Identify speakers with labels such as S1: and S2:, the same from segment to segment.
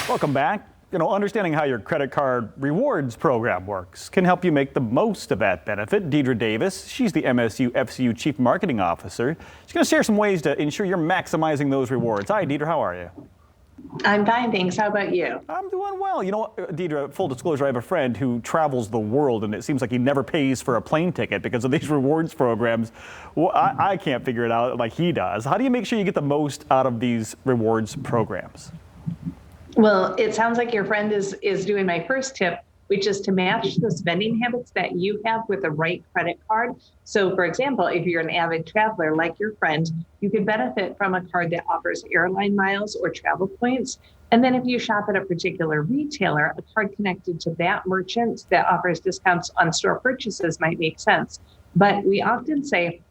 S1: Welcome back. Understanding how your credit card rewards program works can help you make the most of that benefit. Deidre Davis, she's the MSUFCU Chief Marketing Officer. She's going to share some ways to ensure you're maximizing those rewards. Hi, Deidre, how are you?
S2: I'm fine, thanks. How about you?
S1: I'm doing well. Deidre, full disclosure, I have a friend who travels the world, and it seems like he never pays for a plane ticket because of these rewards programs. Well, I can't figure it out like he does. How do you make sure you get the most out of these rewards programs?
S2: Well, it sounds like your friend is doing my first tip, which is to match the spending habits that you have with the right credit card. So, for example, if you're an avid traveler like your friend, you could benefit from a card that offers airline miles or travel points. And then if you shop at a particular retailer, a card connected to that merchant that offers discounts on store purchases might make sense. But we often say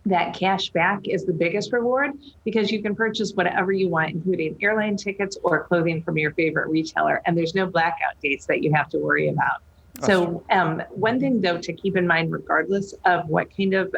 S2: that cash back is the biggest reward because you can purchase whatever you want, including airline tickets or clothing from your favorite retailer. And there's no blackout dates that you have to worry about. So one thing, though, to keep in mind, regardless of what kind of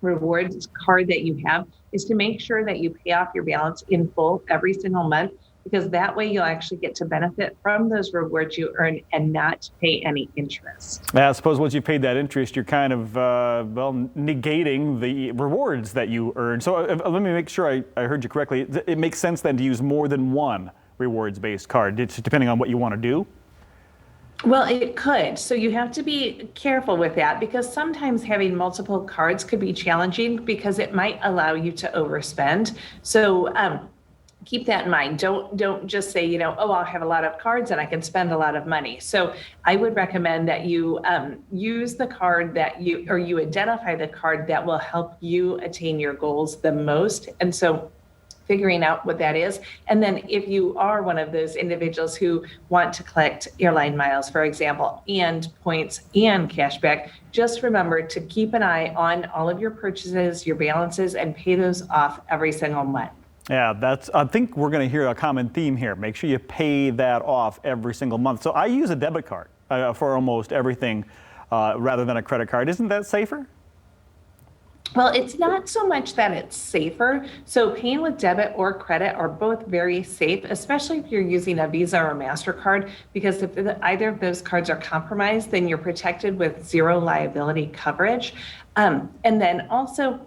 S2: rewards card that you have, is to make sure that you pay off your balance in full every single month, because that way you'll actually get to benefit from those rewards you earn and not pay any interest.
S1: I suppose once you've paid that interest, you're kind of, negating the rewards that you earn. So let me make sure I heard you correctly. It makes sense then to use more than one rewards-based card, depending on what you want to do?
S2: Well, it could. So you have to be careful with that, because sometimes having multiple cards could be challenging because it might allow you to overspend. So keep that in mind. Don't just say, oh, I'll have a lot of cards and I can spend a lot of money. So I would recommend that you use the card that you identify the card that will help you attain your goals the most. And so figuring out what that is. And then if you are one of those individuals who want to collect airline miles, for example, and points and cash back, just remember to keep an eye on all of your purchases, your balances, and pay those off every single month.
S1: Yeah, I think we're going to hear a common theme here. Make sure you pay that off every single month. So I use a debit card for almost everything rather than a credit card. Isn't that safer?
S2: Well, it's not so much that it's safer. So paying with debit or credit are both very safe, especially if you're using a Visa or MasterCard, because if either of those cards are compromised, then you're protected with zero liability coverage. And then also,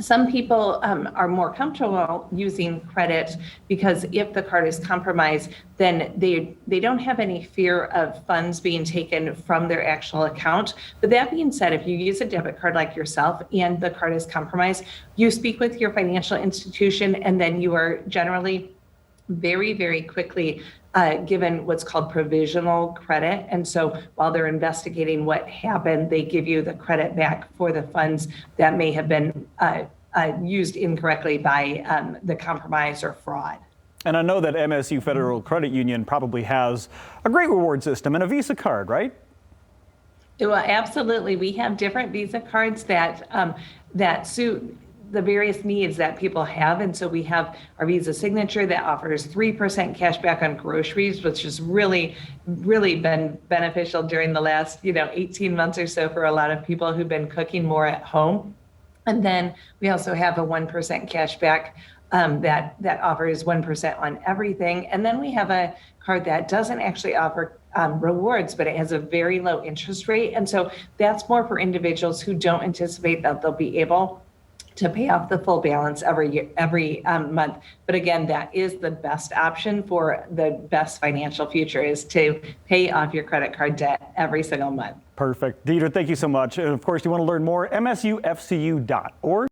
S2: some people are more comfortable using credit because if the card is compromised, then they don't have any fear of funds being taken from their actual account. But that being said, if you use a debit card like yourself and the card is compromised, you speak with your financial institution, and then you are generally very, very quickly given what's called provisional credit. And so while they're investigating what happened, they give you the credit back for the funds that may have been used incorrectly by the compromise or fraud.
S1: And I know that MSU Federal Credit Union probably has a great reward system and a Visa card, right?
S2: Well, absolutely. We have different Visa cards that suit the various needs that people have. And so we have our Visa Signature that offers 3% cash back on groceries, which has really been beneficial during the last 18 months or so for a lot of people who've been cooking more at home. And then we also have a 1% cash back that offers 1% on everything. And then we have a card that doesn't actually offer rewards, but it has a very low interest rate. And so that's more for individuals who don't anticipate that they'll be able to pay off the full balance every month. But again, that is the best option for the best financial future, is to pay off your credit card debt every single month.
S1: Perfect. Deidre, thank you so much. And of course, you want to learn more, MSUFCU.org.